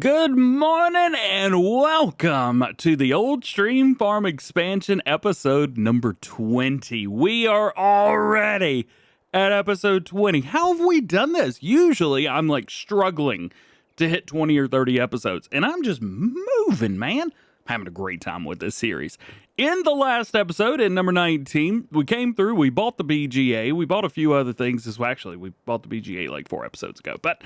Good morning and welcome to the Old Stream Farm Expansion episode number 20. We are already at episode 20. How have we done this? Usually I'm like struggling to hit 20 or 30 episodes and I'm just moving, man. I'm having a great time with this series. In the last episode, in number 19, we came through, we bought the BGA, we bought a few other things as well. Actually, we bought the BGA like 4 episodes ago, but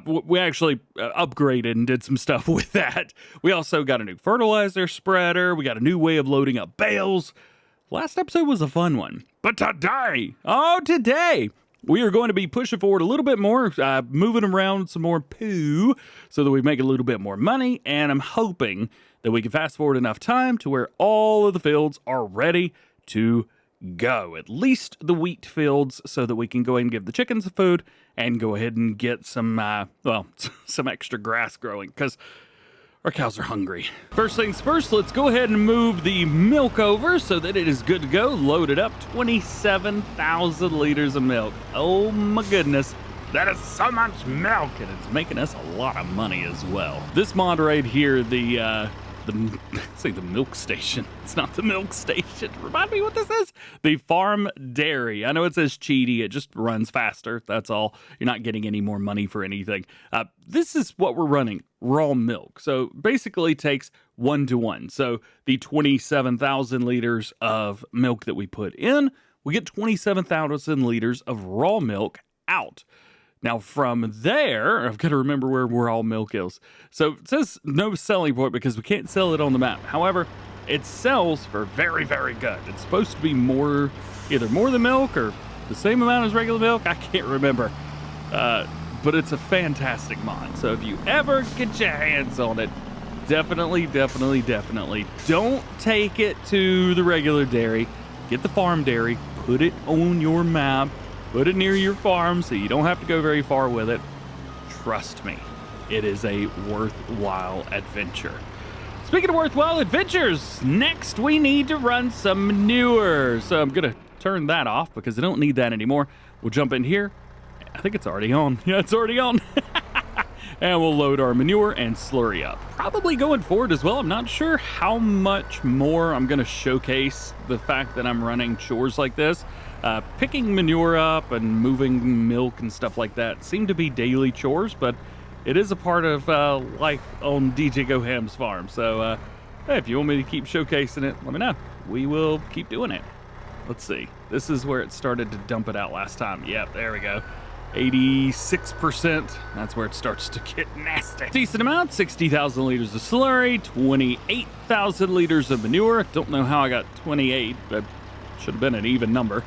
we actually upgraded and did some stuff with that. We also got a new fertilizer spreader. We got a new way of loading up bales. Last episode was a fun one. But today, we are going to be pushing forward a little bit more, moving around some more poo so that we make a little bit more money. And I'm hoping that we can fast forward enough time to where all of the fields are ready to go, at least the wheat fields, so that we can go ahead and give the chickens some food and go ahead and get some, some extra grass growing because our cows are hungry. First things first, let's go ahead and move the milk over so that it is good to go. Load it up, 27,000 liters of milk. Oh my goodness. That is so much milk, and it's making us a lot of money as well. This mod right here, the milk station. It's not the milk station. Remind me what this is. The farm dairy. I know it says cheaty. It just runs faster. That's all. You're not getting any more money for anything. This is what we're running. Raw milk. So basically takes 1-to-1. So the 27,000 liters of milk that we put in, we get 27,000 liters of raw milk out. Now, from there, I've got to remember where raw milk is. So it says no selling point because we can't sell it on the map. However, it sells for very, very good. It's supposed to be either more than milk or the same amount as regular milk. I can't remember. But it's a fantastic mod. So if you ever get your hands on it, definitely don't take it to the regular dairy. Get the farm dairy, put it on your map. Put it near your farm so you don't have to go very far with it. Trust me, it is a worthwhile adventure. Speaking of worthwhile adventures, next we need to run some manure. So I'm going to turn that off because I don't need that anymore. We'll jump in here. I think it's already on. Yeah, it's already on. And we'll load our manure and slurry up. Probably going forward as well. I'm not sure how much more I'm going to showcase the fact that I'm running chores like this. Picking manure up and moving milk and stuff like that seem to be daily chores, but it is a part of life on DjGoHam's farm. So hey, if you want me to keep showcasing it, let me know. We will keep doing it. Let's see. This is where it started to dump it out last time. Yep, there we go. 86%. That's where it starts to get nasty. Decent amount, 60,000 liters of slurry, 28,000 liters of manure. Don't know how I got 28, but should have been an even number.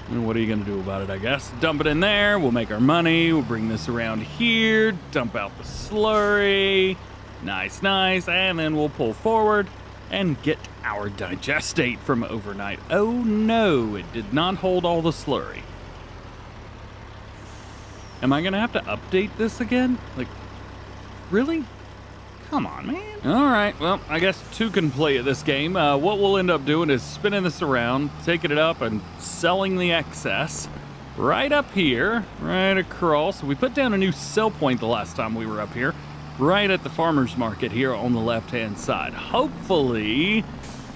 And what are you going to do about it, I guess? Dump it in there. We'll make our money. We'll bring this around here. Dump out the slurry. Nice. And then we'll pull forward and get our digestate from overnight. Oh no, it did not hold all the slurry. Am I going to have to update this again? Like, really? Come on, man. All right, well, I guess 2 can play at this game. What we'll end up doing is spinning this around, taking it up, and selling the excess right up here, right across. We put down a new sell point the last time we were up here, right at the farmer's market here on the left-hand side. Hopefully,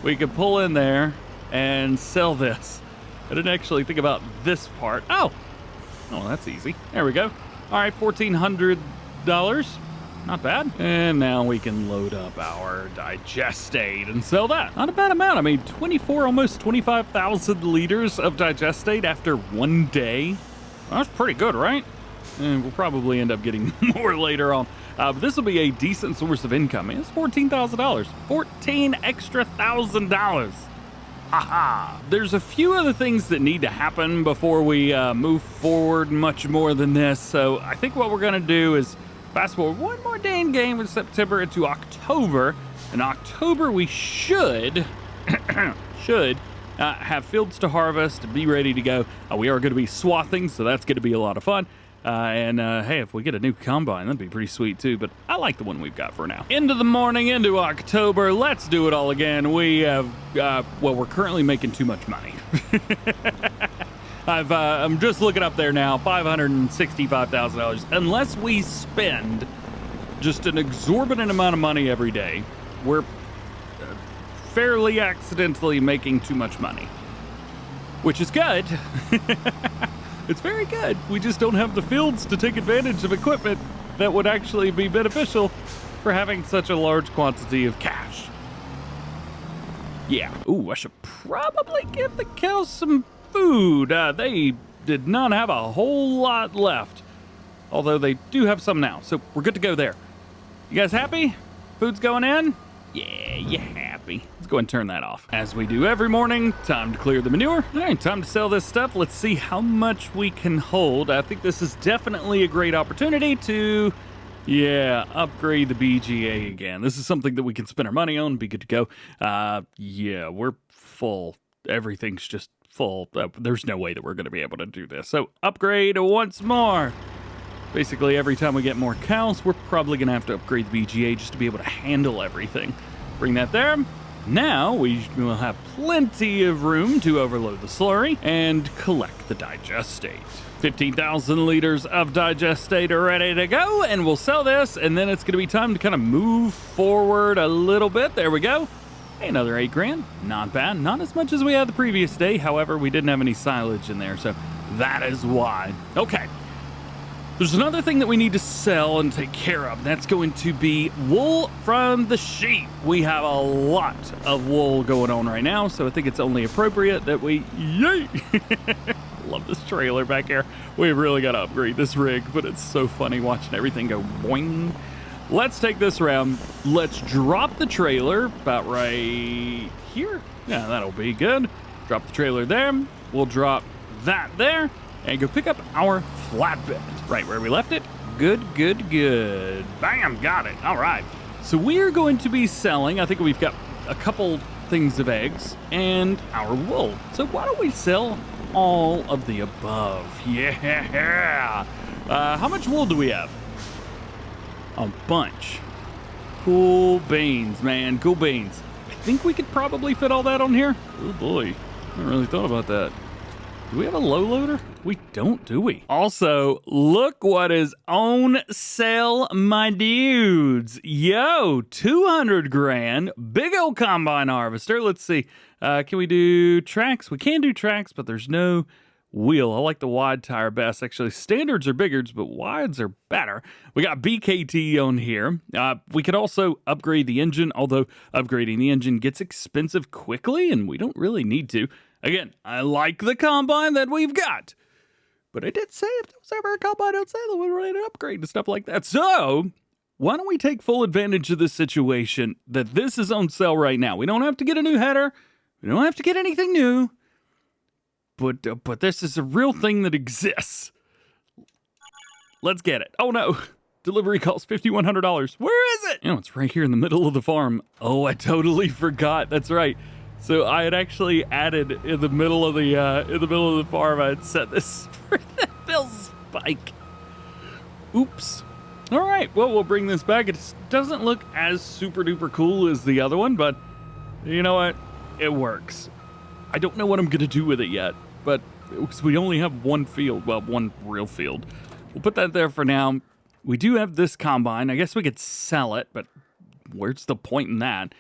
we could pull in there and sell this. I didn't actually think about this part. Oh, that's easy. There we go. All right, $1,400. Not bad. And now we can load up our digestate and sell that. Not a bad amount. I mean, 24, almost 25,000 liters of digestate after 1 day. That's pretty good, right? And we'll probably end up getting more later on. But this will be a decent source of income. It's $14,000. $14 extra $1,000. Haha. There's a few other things that need to happen before we move forward much more than this. So I think what we're going to do is fast forward one more day in game from September into October. In October, we should have fields to harvest and be ready to go. We are going to be swathing, so that's going to be a lot of fun. Hey, if we get a new combine, that'd be pretty sweet too, but I like the one we've got for now. Into the morning, into October, let's do it all again. We have, we're currently making too much money. I'm just looking up there now, $565,000. Unless we spend just an exorbitant amount of money every day. We're fairly accidentally making too much money, which is good. It's very good. We just don't have the fields to take advantage of equipment that would actually be beneficial for having such a large quantity of cash. Yeah. Ooh, I should probably give the cows some food. They did not have a whole lot left, although they do have some now, so we're good to go there. You guys happy? Food's going in? Yeah, you happy. Let's go ahead and turn that off. As we do every morning, time to clear the manure. All right, time to sell this stuff. Let's see how much we can hold. I think this is definitely a great opportunity to, upgrade the BGA again. This is something that we can spend our money on and be good to go. Yeah, we're full. Everything's just full. There's no way that we're going to be able to do this. So upgrade once more. Basically, every time we get more cows, we're probably going to have to upgrade the BGA just to be able to handle everything. Bring that there. Now we will have plenty of room to overload the slurry and collect the digestate. 15,000 liters of digestate are ready to go, and we'll sell this, and then it's going to be time to kind of move forward a little bit. There we go. Hey, another 8 grand. Not bad. Not as much as we had the previous day. However, we didn't have any silage in there, so that is why. Okay. There's another thing that we need to sell and take care of. That's going to be wool from the sheep. We have a lot of wool going on right now, so I think it's only appropriate that we, yay! Love this trailer back here. We really got to upgrade this rig, but it's so funny watching everything go boing. Let's take this around. Let's drop the trailer about right here. Yeah, that'll be good. Drop the trailer there. We'll drop that there and go pick up our flatbed right where we left it. Good, good, good. Bam, got it. All right. So we're going to be selling, I think we've got a couple things of eggs and our wool. So why don't we sell all of the above? Yeah. How much wool do we have? A bunch. Cool beans, man. Cool beans. I think we could probably fit all that on here. Oh boy. I haven't really thought about that. Do we have a low loader? We don't, do we? Also, look what is on sale, my dudes. Yo, 200 grand. Big old combine harvester. Let's see. Can we do tracks? We can do tracks, but there's no wheel. I like the wide tire best. Actually, standards are bigger, but wides are better. We got BKT on here. We could also upgrade the engine, although upgrading the engine gets expensive quickly, and we don't really need to. Again, I like the combine that we've got, but I did say if there was ever a combine outside that would ready to upgrade and stuff like that. So why don't we take full advantage of this situation that this is on sale right now? We don't have to get a new header. We don't have to get anything new. But this is a real thing that exists. Let's get it. Oh no, delivery costs $5,100. Where is it? It's right here in the middle of the farm. Oh, I totally forgot. That's right. So I had actually added in the middle of the farm. I had set this for the bill spike. Oops. All right. Well, we'll bring this back. It doesn't look as super duper cool as the other one, but you know what? It works. I don't know what I'm gonna do with it yet, but we only have one field. Well, one real field. We'll put that there for now. We do have this combine. I guess we could sell it, but where's the point in that?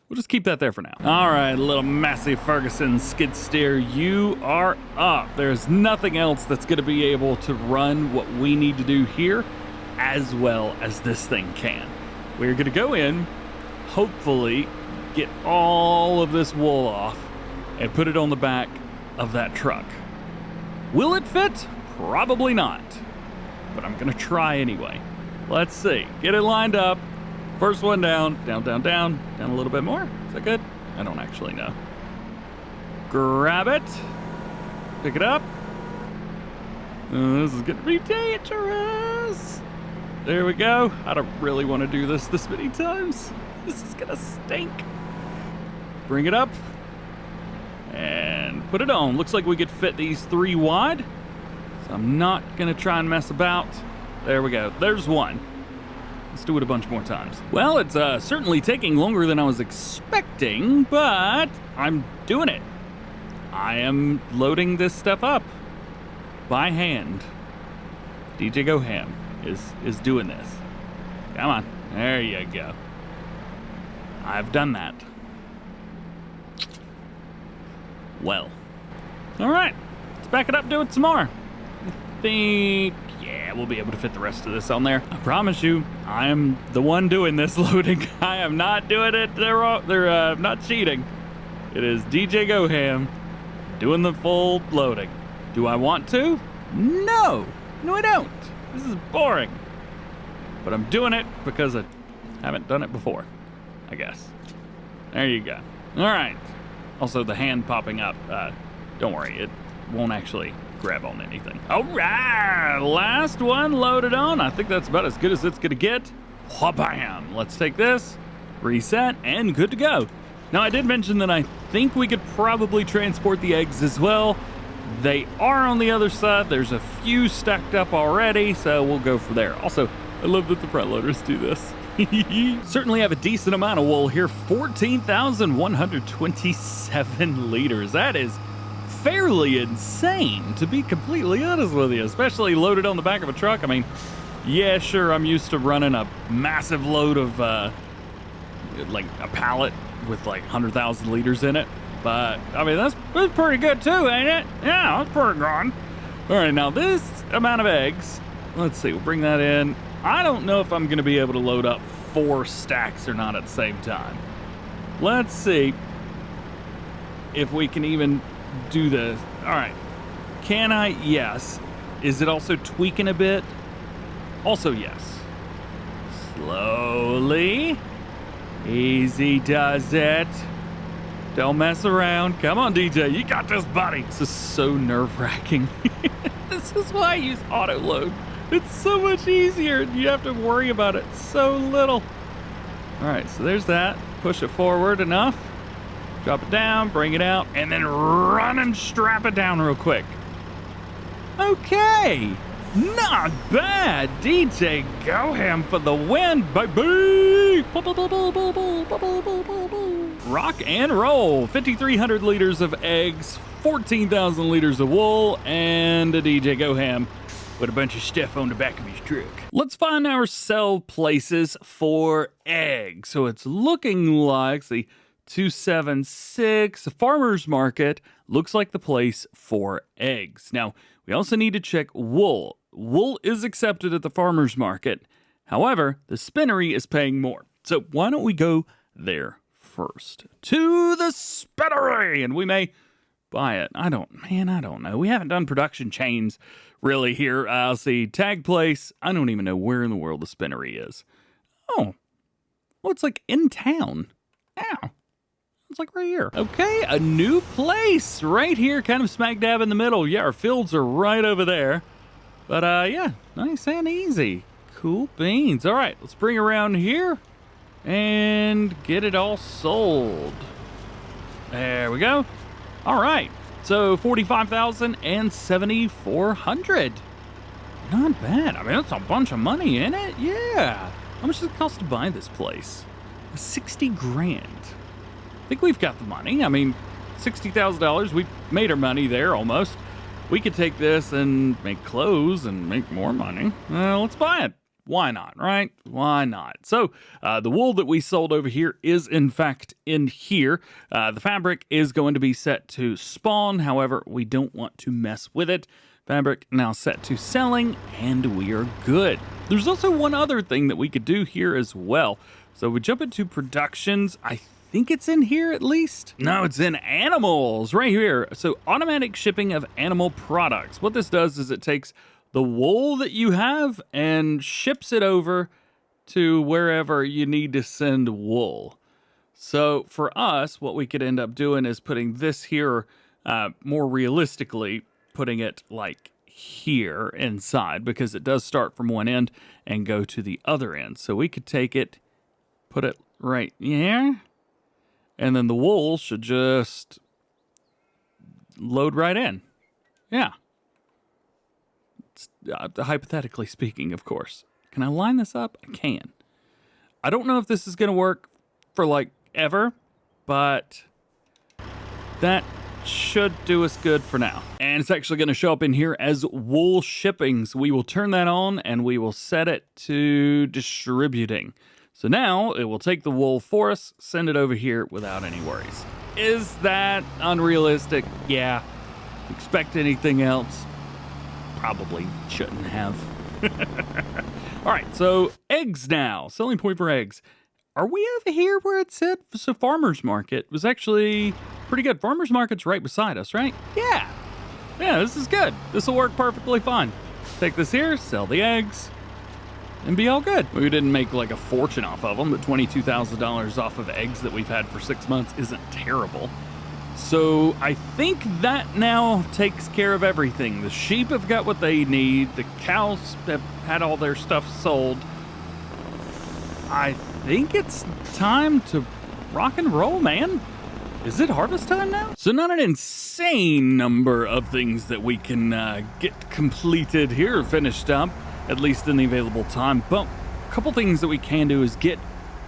We'll just keep that there for now. All right, little Massey Ferguson skid steer, you are up. There's nothing else that's gonna be able to run what we need to do here as well as this thing can. We're gonna go in, hopefully get all of this wool off and put it on the back of that truck. Will it fit? Probably not, but I'm gonna try anyway. Let's see, get it lined up. First one down, down, down, down, down a little bit more. Is that good? I don't actually know. Grab it, pick it up. This is gonna be dangerous. There we go. I don't really want to do this many times. This is gonna stink. Bring it up and put it on. Looks like we could fit these 3 wide. So I'm not gonna try and mess about. There we go. There's one. Let's do it a bunch more times. Well, it's certainly taking longer than I was expecting, but I'm doing it. I am loading this stuff up by hand. DjGoHam is doing this. Come on. There you go. I've done that. Well. All right. Let's back it up, do it some more. I think, yeah, we'll be able to fit the rest of this on there. I promise you, I am the one doing this loading. I am not doing it. They're not cheating. It is DjGoHam doing the full loading. Do I want to? No. No, I don't. This is boring. But I'm doing it because I haven't done it before, I guess. There you go. All right. Also, the hand popping up. Don't worry, it won't actually grab on anything. All right, last one loaded on. I think that's about as good as it's gonna get. Wha-bam! Let's take this, reset, and good to go. Now, I did mention that I think we could probably transport the eggs as well. They are on the other side. There's a few stacked up already, so we'll go for there. Also, I love that the front loaders do this. Certainly have a decent amount of wool here. 14,127 liters. That is fairly insane, to be completely honest with you, especially loaded on the back of a truck. I mean, yeah, sure, I'm used to running a massive load of, like a pallet with like 100,000 liters in it. But, I mean, that's pretty good too, ain't it? Yeah, that's pretty good. All right, now this amount of eggs, let's see, we'll bring that in. I don't know if I'm going to be able to load up 4 stacks or not at the same time. Let's see if we can even do this. All right. Can I? Yes. Is it also tweaking a bit? Also, yes. Slowly. Easy does it. Don't mess around. Come on, DJ. You got this, buddy. This is so nerve-wracking. This is why I use Autoload. It's so much easier. You have to worry about it so little. All right, so there's that. Push it forward enough. Drop it down, bring it out, and then run and strap it down real quick. Okay. Not bad. DjGoHam for the win, baby. Rock and roll. 5,300 liters of eggs, 14,000 liters of wool, and a DjGoHam with a bunch of stuff on the back of his truck. Let's find our sell places for eggs. So it's looking like the 276 Farmers Market looks like the place for eggs. Now, we also need to check wool. Wool is accepted at the Farmers Market. However, the spinnery is paying more. So why don't we go there first? To the spinnery, and we may buy it. I don't know. We haven't done production chains really here. I'll see tag place. I don't even know where in the world the spinnery is. Oh, well, it's like in town. Ow. It's like right here. Okay, a new place right here, kind of smack dab in the middle. Yeah, our fields are right over there. But yeah, nice and easy. Cool beans. All right, let's bring around here and get it all sold. There we go. All right, so 45,000 and 7,400. Not bad. I mean, that's a bunch of money, isn't it? Yeah. How much does it cost to buy this place? 60 grand. I think we've got the money. I mean, $60,000. We made our money there almost. We could take this and make clothes and make more money. Let's buy it. Why not, right? Why not? So the wool that we sold over here is, in fact, in here. The fabric is going to be set to spawn. However, we don't want to mess with it. Fabric now set to selling, and we are good. There's also one other thing that we could do here as well. So we jump into productions. I think it's in here at least. No, it's in animals right here. So automatic shipping of animal products. What this does is it takes the wool that you have and ships it over to wherever you need to send wool. So for us, what we could end up doing is putting this here, more realistically, putting it like here inside, because it does start from one end and go to the other end. So we could take it, put it right here, and then the wool should just load right in. Yeah. Hypothetically speaking, of course. Can I line this up? I can. I don't know if this is going to work for like ever, but that should do us good for now. And it's actually going to show up in here as wool shipping. So we will turn that on and we will set it to distributing. So now it will take the wool for us, send it over here without any worries. Is that unrealistic? Yeah. Expect anything else? Probably shouldn't have. All right, so eggs now. Selling point for eggs. Are we over here where it said? So farmer's market was actually pretty good. Farmer's market's right beside us, right? Yeah. Yeah, this is good. This will work perfectly fine. Take this here, sell the eggs, and be all good. We didn't make like a fortune off of them, but $22,000 off of eggs that we've had for 6 months isn't terrible. So I think that now takes care of everything. The sheep have got what they need. The cows have had all their stuff sold. I think it's time to rock and roll, man. Is it harvest time now? So not an insane number of things that we can get completed here, finished up, at least in the available time. But a couple things that we can do is get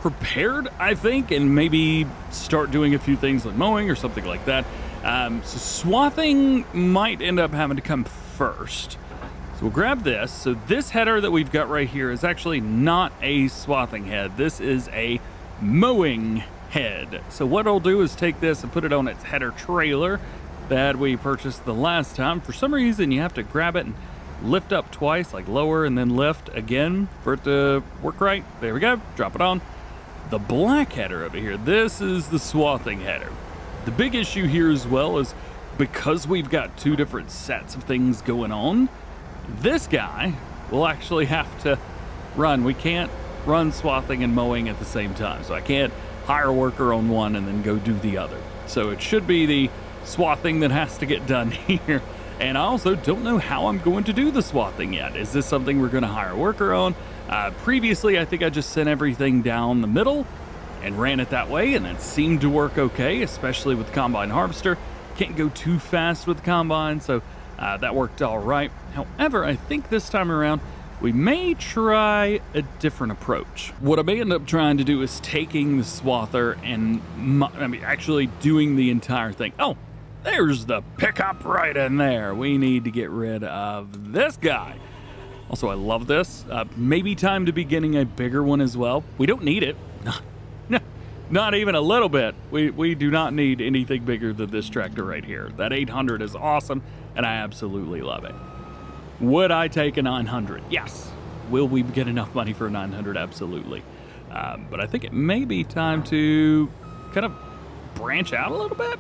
prepared, I think, and maybe start doing a few things like mowing or something like that. So swathing might end up having to come first. So we'll grab this. So this header that we've got right here is actually not a swathing head. This is a mowing head. So what I'll do is take this and put it on its header trailer that we purchased the last time. For some reason, you have to grab it and lift up twice, like lower and then lift again for it to work right. There we go. Drop it on. The black header over here, this is the swathing header. The big issue here as well is because we've got two different sets of things going on, this guy will actually have to run. We can't run swathing and mowing at the same time. So I can't hire a worker on one and then go do the other. So it should be the swathing that has to get done here. And I also don't know how I'm going to do the swathing yet. Is this something we're going to hire a worker on? Previously, I think I just sent everything down the middle and ran it that way, and it seemed to work okay, especially with the combine harvester. Can't go too fast with the combine, so that worked all right. However, I think this time around, we may try a different approach. What I may end up trying to do is taking the swather and actually doing the entire thing. Oh, there's the pickup right in there. We need to get rid of this guy. Also, I love this. Maybe time to be getting a bigger one as well. We don't need it. Not even a little bit. We do not need anything bigger than this tractor right here. That 800 is awesome, and I absolutely love it. Would I take a 900? Yes. Will we get enough money for a 900? Absolutely. But I think it may be time to kind of branch out a little bit.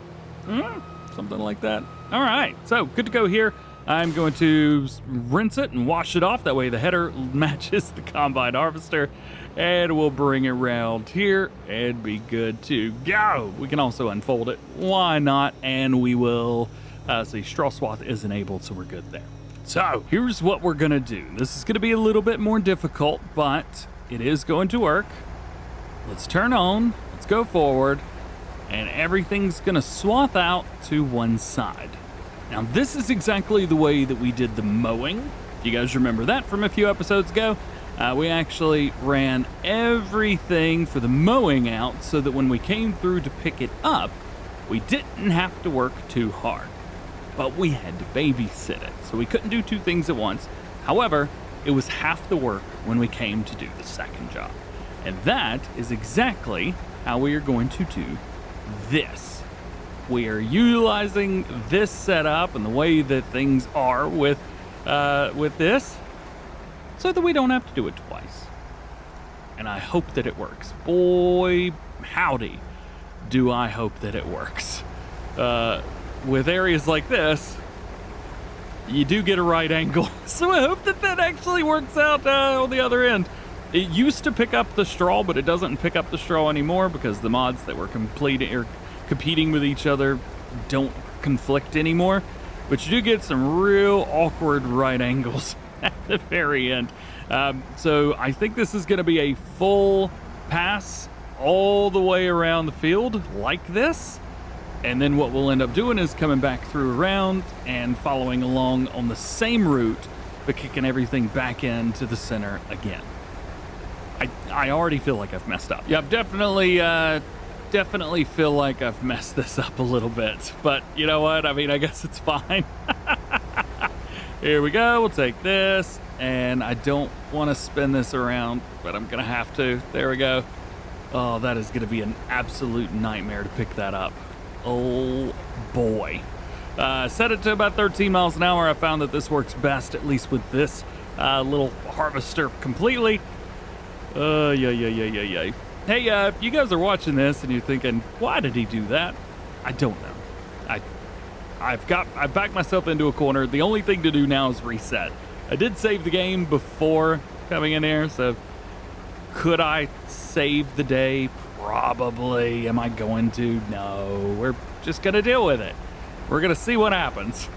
Something like that. All right, so good to go here. I'm going to rinse it and wash it off. That way the header matches the combine harvester, and we'll bring it around here and be good to go. We can also unfold it. Why not? And we will see straw swath is enabled, so we're good there. So here's what we're going to do. This is going to be a little bit more difficult, but it is going to work. Let's turn on. Let's go forward. And everything's going to swath out to one side. Now, this is exactly the way that we did the mowing. You guys remember that from a few episodes ago? We actually ran everything for the mowing out so that when we came through to pick it up, we didn't have to work too hard. But we had to babysit it, so we couldn't do two things at once. However, it was half the work when we came to do the second job. And that is exactly how we are going to do this. We are utilizing this setup and the way that things are with this so that we don't have to do it twice. And I hope that it works. Boy, howdy, do I hope that it works. With areas like this, you do get a right angle. So I hope that that actually works out on the other end. It used to pick up the straw, but it doesn't pick up the straw anymore because the mods that were competing with each other don't conflict anymore. But you do get some real awkward right angles at the very end. So I think this is going to be a full pass all the way around the field like this. And then what we'll end up doing is coming back through around and following along on the same route, but kicking everything back into the center again. I already feel like I've messed up. Yeah, I've definitely definitely feel like I've messed this up a little bit, but you know what? I mean, I guess it's fine. Here we go. We'll take this, and I don't want to spin this around, but I'm going to have to. There we go. Oh, that is going to be an absolute nightmare to pick that up. Oh, boy. Set it to about 13 miles an hour. I found that this works best, at least with this little harvester completely. Yeah. Hey, if you guys are watching this and you're thinking, why did he do that? I don't know. I backed myself into a corner. The only thing to do now is reset. I did save the game before coming in here, so could I save the day? Probably. Am I going to? No. We're just going to deal with it. We're going to see what happens.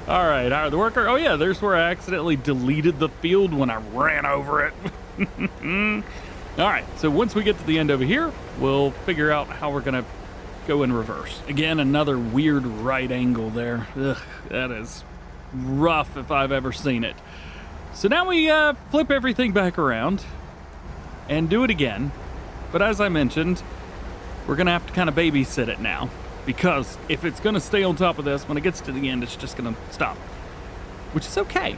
All right, hire the worker. Oh, yeah, there's where I accidentally deleted the field when I ran over it. All right, so once we get to the end over here, we'll figure out how we're going to go in reverse. Again, another weird right angle there. Ugh, that is rough if I've ever seen it. So now we flip everything back around and do it again. But as I mentioned, we're going to have to kind of babysit it now, because if it's going to stay on top of this, when it gets to the end, it's just going to stop, which is okay.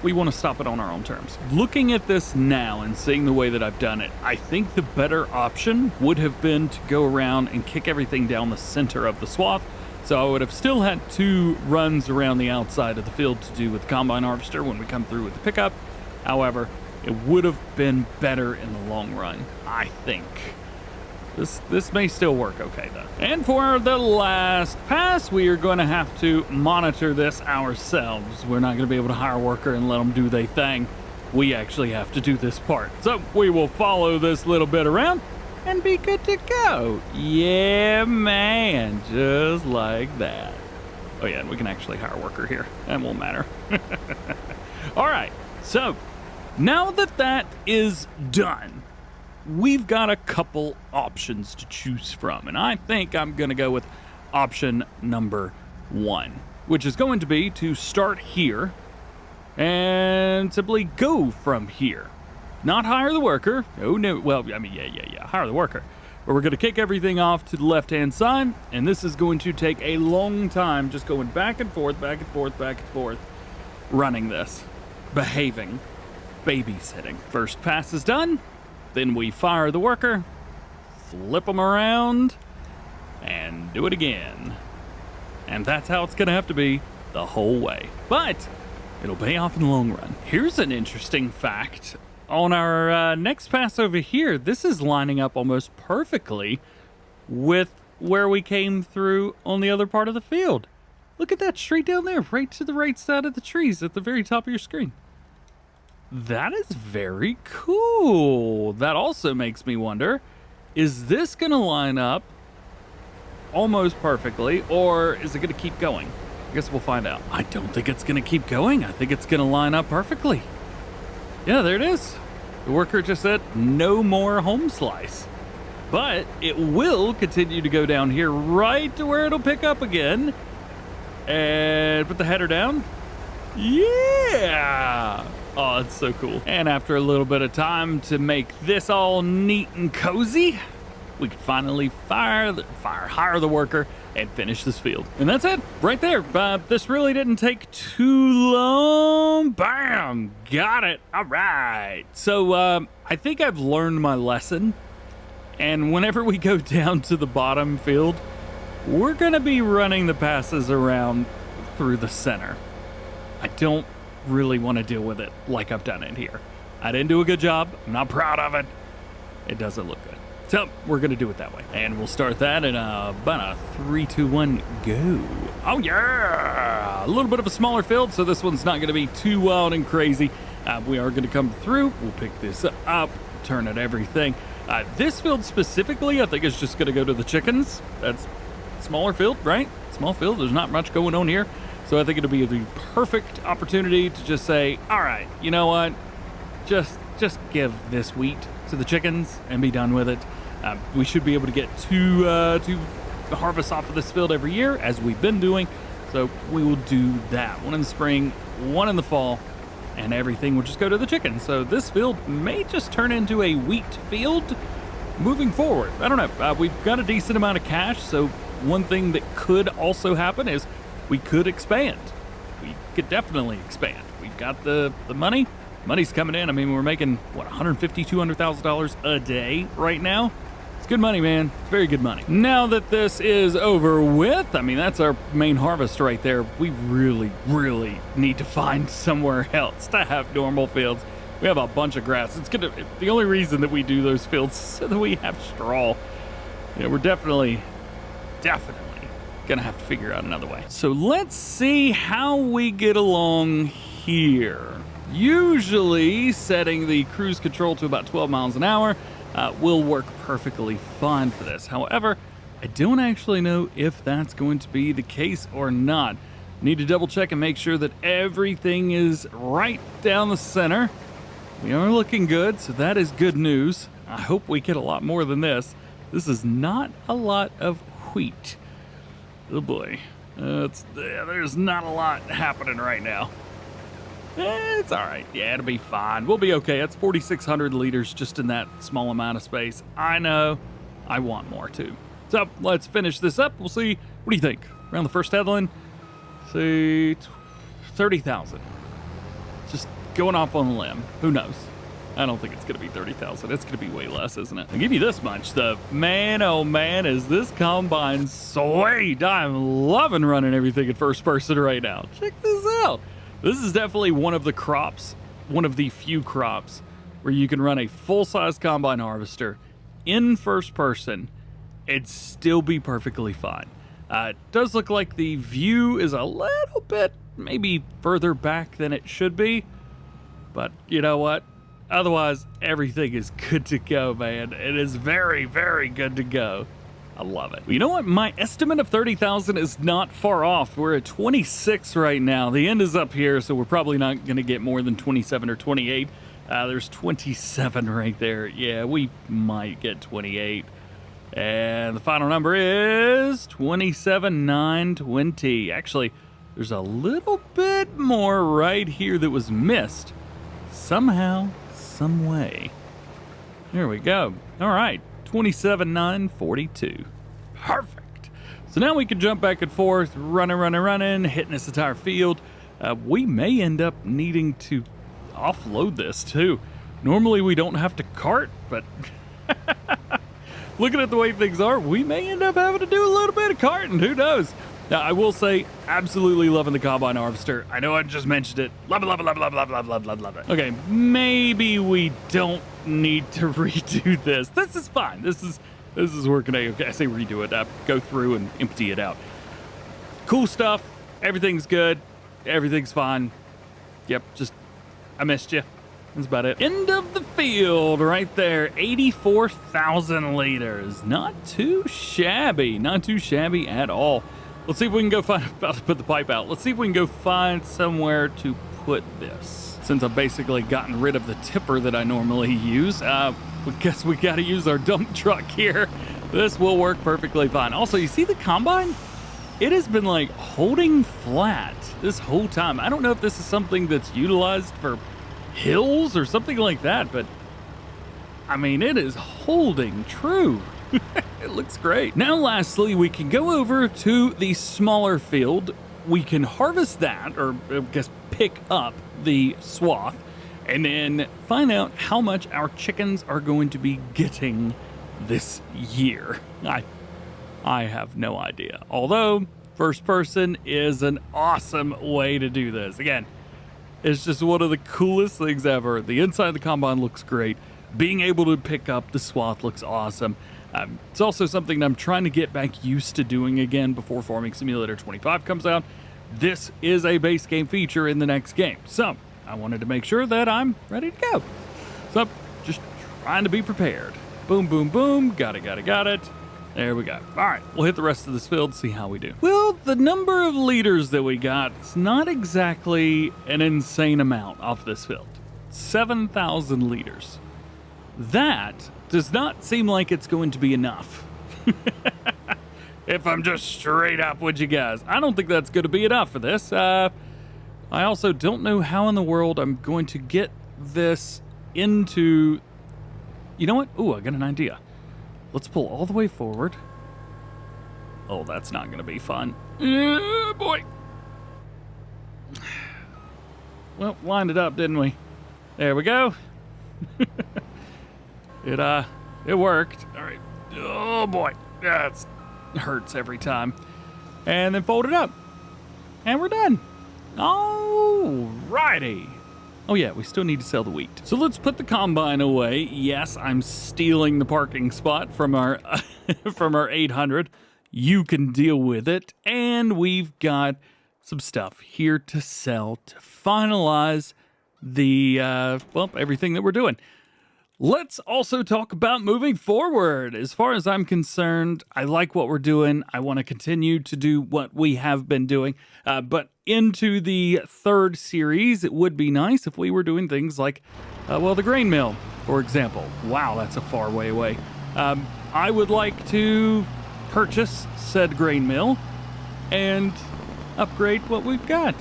We want to stop it on our own terms. Looking at this now and seeing the way that I've done it, I think the better option would have been to go around and kick everything down the center of the swath. So I would have still had 2 runs around the outside of the field to do with the combine harvester when we come through with the pickup. However, it would have been better in the long run, I think. This may still work okay, though. And for the last pass, we are going to have to monitor this ourselves. We're not going to be able to hire a worker and let them do their thing. We actually have to do this part. So we will follow this little bit around and be good to go. Yeah, man, just like that. Oh, yeah, and we can actually hire a worker here. That won't matter. All right, so now that that is done, we've got a couple options to choose from, and I think I'm going to go with option number 1, which is going to be to start here and simply go from here. Not hire the worker. Oh, no. Well, I mean, yeah. Hire the worker. But we're going to kick everything off to the left-hand side, and this is going to take a long time just going back and forth, running this, behaving, babysitting. First pass is done. Then we fire the worker, flip them around, and do it again. And that's how it's going to have to be the whole way. But it'll pay off in the long run. Here's an interesting fact. On our next pass over here, this is lining up almost perfectly with where we came through on the other part of the field. Look at that straight down there, right to the right side of the trees at the very top of your screen. That is very cool. That also makes me wonder, is this going to line up almost perfectly, or is it going to keep going? I guess we'll find out. I don't think it's going to keep going. I think it's going to line up perfectly. Yeah, there it is. The worker just said no more home slice. But it will continue to go down here right to where it'll pick up again. And put the header down. Yeah! Oh, it's so cool. And after a little bit of time to make this all neat and cozy, we could finally hire the worker and finish this field. And that's it, right there. This really didn't take too long. Bam! Got it. All right. So I think I've learned my lesson. And whenever we go down to the bottom field, we're going to be running the passes around through the center. I don't really want to deal with it like I've done it here. I didn't do a good job. I'm not proud of it. It doesn't look good. So we're going to do it that way. And we'll start that in about a 3, 2, 1, go. Oh, yeah. A little bit of a smaller field, so this one's not going to be too wild and crazy. We are going to come through. We'll pick this up, turn it everything. This field specifically, I think is just going to go to the chickens. That's smaller field, right? Small field. There's not much going on here. So I think it'll be the perfect opportunity to just say, all right, you know what? Just give this wheat to the chickens and be done with it. We should be able to get two harvests off of this field every year, as we've been doing. So we will do that. One in the spring, one in the fall, and everything will just go to the chickens. So this field may just turn into a wheat field, moving forward, I don't know. We've got a decent amount of cash, so one thing that could also happen is we could expand. We could definitely expand. We've got the money. Money's coming in. I mean, we're making, what, $150,000, $200,000 a day right now? It's good money, man. It's very good money. Now that this is over with, I mean, that's our main harvest right there. We really, really need to find somewhere else to have normal fields. We have a bunch of grass. The only reason that we do those fields is so that we have straw. Yeah, we're definitely gonna have to figure out another way. So let's see how we get along here. Usually setting the cruise control to about 12 miles an hour will work perfectly fine for this. However, I don't actually know if that's going to be the case or not. Need to double check and make sure that everything is right down the center. We are looking good, so that is good news. I hope we get a lot more than this. This is not a lot of wheat. Oh boy, there's not a lot happening right now. It's all right. Yeah, it'll be fine. We'll be okay. That's 4,600 liters just in that small amount of space. I know. I want more too. So let's finish this up. We'll see. What do you think? Around the first headline, say 30,000. Just going off on a limb. Who knows? I don't think it's going to be 30,000. It's going to be way less, isn't it? I'll give you this much, though. Man, oh man, is this combine sweet. I'm loving running everything in first person right now. Check this out. This is definitely one of the crops, one of the few crops where you can run a full-size combine harvester in first person and still be perfectly fine. It does look like the view is a little bit maybe further back than it should be, but you know what? Otherwise, everything is good to go, man. It is very, very good to go. I love it. Well, you know what? My estimate of 30,000 is not far off. We're at 26 right now. The end is up here, so we're probably not going to get more than 27 or 28. There's 27 right there. Yeah, we might get 28. And the final number is 27,920. Actually, there's a little bit more right here that was missed. Somehow, some way. There we go. All right, 27,942. Perfect. So now we can jump back and forth, running, hitting this entire field. We may end up needing to offload this too. Normally we don't have to cart, but looking at the way things are, we may end up having to do a little bit of carting. Who knows? Now, I will say, absolutely loving the combine harvester. I know I just mentioned it. Love it, love it, love it, love it, love it, love it, love it, love it. Okay, maybe we don't need to redo this. This is fine. This is working. Okay, I say redo it. Go through and empty it out. Cool stuff. Everything's good. Everything's fine. Yep, just, I missed you. That's about it. End of the field right there. 84,000 liters. Not too shabby. Not too shabby at all. Let's see if we can go find, about to put the pipe out. Let's see if we can go find somewhere to put this. Since I've basically gotten rid of the tipper that I normally use, I guess we gotta use our dump truck here. This will work perfectly fine. Also, you see the combine? It has been like holding flat this whole time. I don't know if this is something that's utilized for hills or something like that, but I mean, it is holding true. It looks great. Now, lastly, we can go over to the smaller field. We can harvest that, or I guess pick up the swath, and then find out how much our chickens are going to be getting this year. I have no idea. Although, first person is an awesome way to do this. Again, it's just one of the coolest things ever. The inside of the combine looks great. Being able to pick up the swath looks awesome. It's also something that I'm trying to get back used to doing again before Farming Simulator 25 comes out. This is a base game feature in the next game. So I wanted to make sure that I'm ready to go. So just trying to be prepared. Boom, boom, boom. Got it. There we go. All right, we'll hit the rest of this field, see how we do. Well, the number of liters that we got is not exactly an insane amount off this field. 7,000 liters. That does not seem like it's going to be enough. If I'm just straight up with you guys, I don't think that's going to be enough for this. I also don't know how in the world I'm going to get this into... You know what? Ooh, I got an idea. Let's pull all the way forward. Oh, that's not going to be fun. Boy. Well, lined it up, didn't we? There we go. It worked. All right. Oh boy, that hurts every time. And then fold it up, and we're done. Alrighty. Oh yeah, we still need to sell the wheat. So let's put the combine away. Yes, I'm stealing the parking spot from our from our 800. You can deal with it, and we've got some stuff here to sell to finalize the everything that we're doing. Let's also talk about moving forward. As far as I'm concerned, I like what we're doing. I want to continue to do what we have been doing. But into the third series, it would be nice if we were doing things like, the grain mill, for example. Wow, that's a far way away. I would like to purchase said grain mill and upgrade what we've got.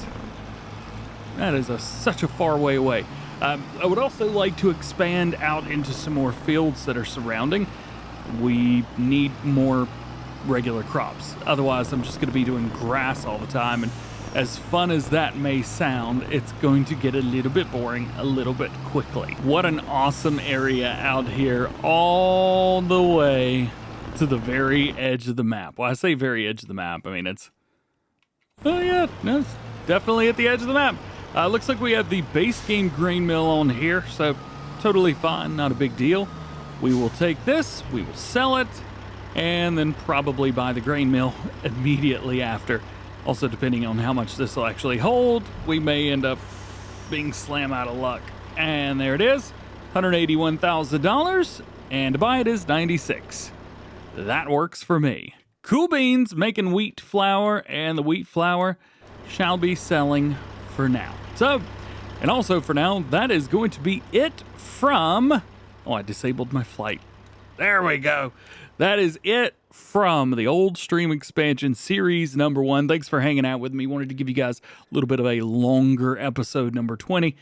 That is such a far way away. I would also like to expand out into some more fields that are surrounding. We need more regular crops. Otherwise, I'm just going to be doing grass all the time. And as fun as that may sound, it's going to get a little bit boring a little bit quickly. What an awesome area out here, all the way to the very edge of the map. Well, I say very edge of the map. I mean, it's definitely at the edge of the map. Looks like we have the base game grain mill on here, so totally fine, not a big deal. We will take this, we will sell it, and then probably buy the grain mill immediately after. Also, depending on how much this will actually hold, we may end up being slam out of luck. And there it is, $181,000, and to buy it is $96. That works for me. Cool Beans making wheat flour, and the wheat flour shall be selling for now. So, and also for now, that is going to be it from... Oh, I disabled my flight. There we go. That is it from the Old Stream Expansion Series number 1. Thanks for hanging out with me. Wanted to give you guys a little bit of a longer episode, number 20.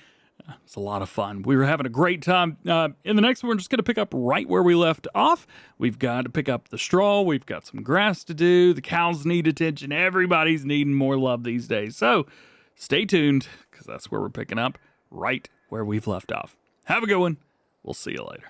It's a lot of fun. We were having a great time. In the next one, we're just going to pick up right where we left off. We've got to pick up the straw. We've got some grass to do. The cows need attention. Everybody's needing more love these days. So stay tuned, because that's where we're picking up right where we've left off. Have a good one. We'll see you later.